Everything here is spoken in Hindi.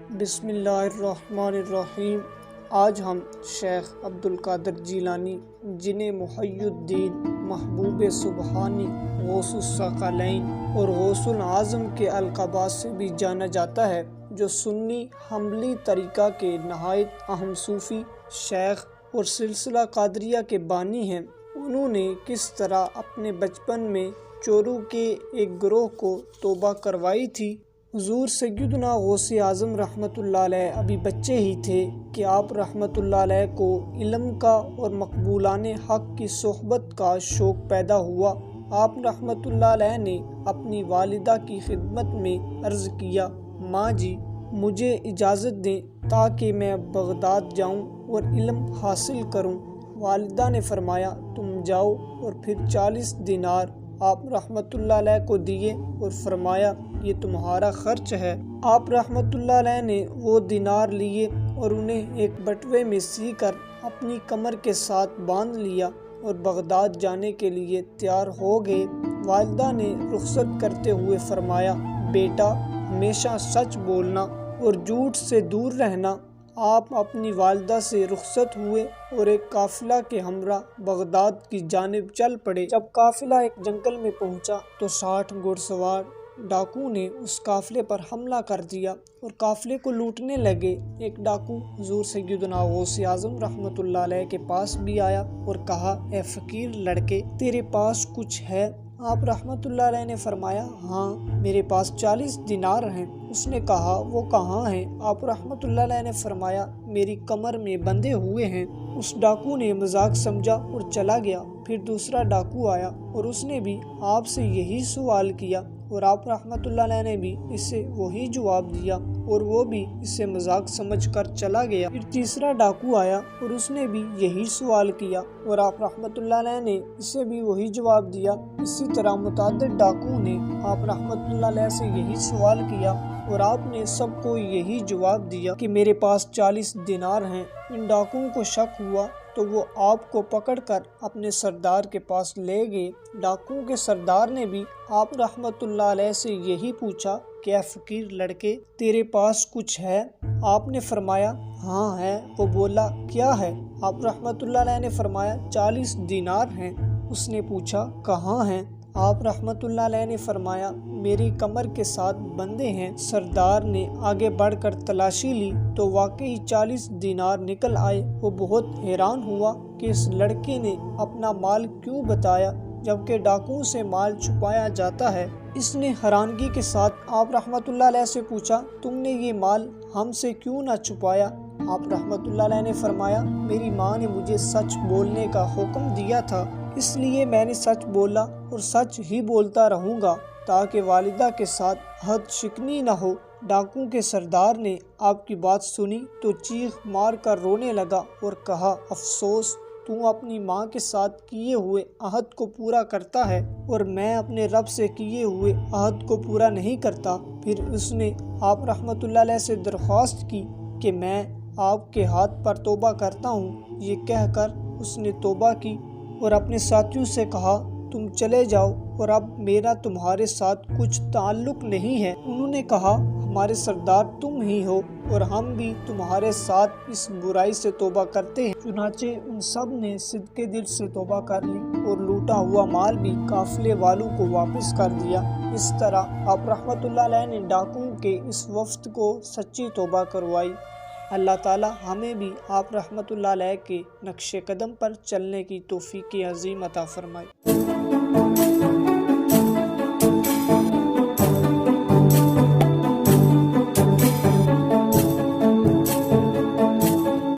बिस्मिल्लाहिर्रहमानिर्रहीम। आज हम शेख अब्दुल कादिर जीलानी, जिन्हें मुहय्यिद्दीन, महबूब सुबहानी, गौसुस सकलैन और गौसुल आज़म के अलक़ाबात से भी जाना जाता है, जो सुन्नी हम्बली तरीक़ा के नहायत अहम सूफ़ी शेख और सिलसिला कादरिया के बानी हैं। उन्होंने किस तरह अपने बचपन में चोरों के एक गिरोह को तौबा करवाई थी। हुज़ूर सय्यदना गौसे आज़म रहमतुल्लाह अलैह अभी बच्चे ही थे कि आप रहमतुल्लाह अलैह को इल्म का और मकबूलाने हक़ की सोहबत का शौक़ पैदा हुआ। आप रहमतुल्लाह अलैह ने अपनी वालिदा की खिदमत में अर्ज़ किया, माँ जी, मुझे इजाज़त दें ताकि मैं बगदाद जाऊँ और इल्म हासिल करूँ। वालिदा ने फरमाया, तुम जाओ। और फिर 40 दिनार आप रहमतुल्लाह अलैह को दिए और फरमाया, ये तुम्हारा खर्च है। आप रहमतुल्लाह अलैह ने वो दिनार लिए और उन्हें एक बटवे में सी कर अपनी कमर के साथ बांध लिया और बगदाद जाने के लिए तैयार हो गए। वालिदा ने रुखसत करते हुए फरमाया, बेटा, हमेशा सच बोलना और झूठ से दूर रहना। आप अपनी वालिदा से रुखसत हुए और एक काफिला के हमरा बगदाद की जानिब चल पड़े। जब काफिला एक जंगल में पहुंचा तो 60 घुड़सवार डाकू ने उस काफिले पर हमला कर दिया और काफिले को लूटने लगे। एक डाकू हुज़ूर सय्यदना गौसे आज़म रहमतुल्लाह अलैह के पास भी आया और कहा, ए फ़कीर लड़के, तेरे पास कुछ है? आप रहमतुल्लाह अलैह ने फरमाया, हाँ, मेरे पास 40 दिनार हैं। उसने कहा, वो कहाँ हैं? आप रहमतुल्लाह अलैह ने फरमाया, मेरी कमर में बंधे हुए हैं। उस डाकू ने मजाक समझा और चला गया। फिर दूसरा डाकू आया और उसने भी आपसे यही सवाल किया और आप रहमतुल्लाह अलैह ने भी इससे वही जवाब दिया और वो भी इसे मजाक समझकर चला गया। फिर तीसरा डाकू आया और उसने भी यही सवाल किया और आप रहमतुल्लाह अलैह ने इसे भी वही जवाब दिया। इसी तरह मुतअद्दिद डाकू ने आप रहमतुल्लाह अलैह से यही सवाल किया और आपने सबको यही जवाब दिया कि मेरे पास 40 दिनार हैं। इन डाकुओं को शक हुआ तो वो आपको पकड़कर अपने सरदार के पास ले गए। डाकुओं के सरदार ने भी आप रहमतुल्लाह अलैह से यही पूछा, क्या फ़कीर लड़के, तेरे पास कुछ है? आपने फरमाया, हाँ है। वो बोला, क्या है? आप रहमतुल्लाह अलैह ने फरमाया, 40 दिनार हैं। उसने पूछा, कहाँ हैं? आप रहमतुल्लाह अलैह ने फरमाया, मेरी कमर के साथ बंधे हैं। सरदार ने आगे बढ़कर तलाशी ली तो वाकई 40 दिनार निकल आए। वो बहुत हैरान हुआ कि इस लड़के ने अपना माल क्यों बताया जबकि डाकुओं से माल छुपाया जाता है। इसने हैरानगी के साथ आप रहमतुल्लाह अलैह से पूछा, तुमने ये माल हमसे क्यों ना छुपाया? आप रहमतुल्लाह अलैह ने फरमाया, मेरी माँ ने मुझे सच बोलने का हुक्म दिया था, इसलिए मैंने सच बोला और सच ही बोलता रहूँगा ताकि वालिदा के साथ हद शिकनी न हो। डाकुओं के सरदार ने आपकी बात सुनी तो चीख मार कर रोने लगा और कहा, अफसोस, तू अपनी माँ के साथ किए हुए अहद को पूरा करता है और मैं अपने रब से किए हुए अहद को पूरा नहीं करता। फिर उसने आप रहमतुल्लाह अलैह से दरख्वास्त की कि मैं आपके हाथ पर तौबा करता हूँ। ये कहकर उसने तौबा की और अपने साथियों से कहा, तुम चले जाओ और अब मेरा तुम्हारे साथ कुछ ताल्लुक नहीं है। उन्होंने कहा, हमारे सरदार तुम ही हो और हम भी तुम्हारे साथ इस बुराई से तौबा करते हैं। चुनाचे उन सब ने सिद्के दिल से तौबा कर ली और लूटा हुआ माल भी काफिले वालों को वापस कर दिया। इस तरह आप रहमतुल्लाह अलैह ने डाकुओं के इस वफ्द को सच्ची तौबा करवाई। अल्लाह ताला हमें भी आप रहमतुल्लाह अलैह के नक्शे कदम पर चलने की तौफीक अज़ीम अता फरमाए।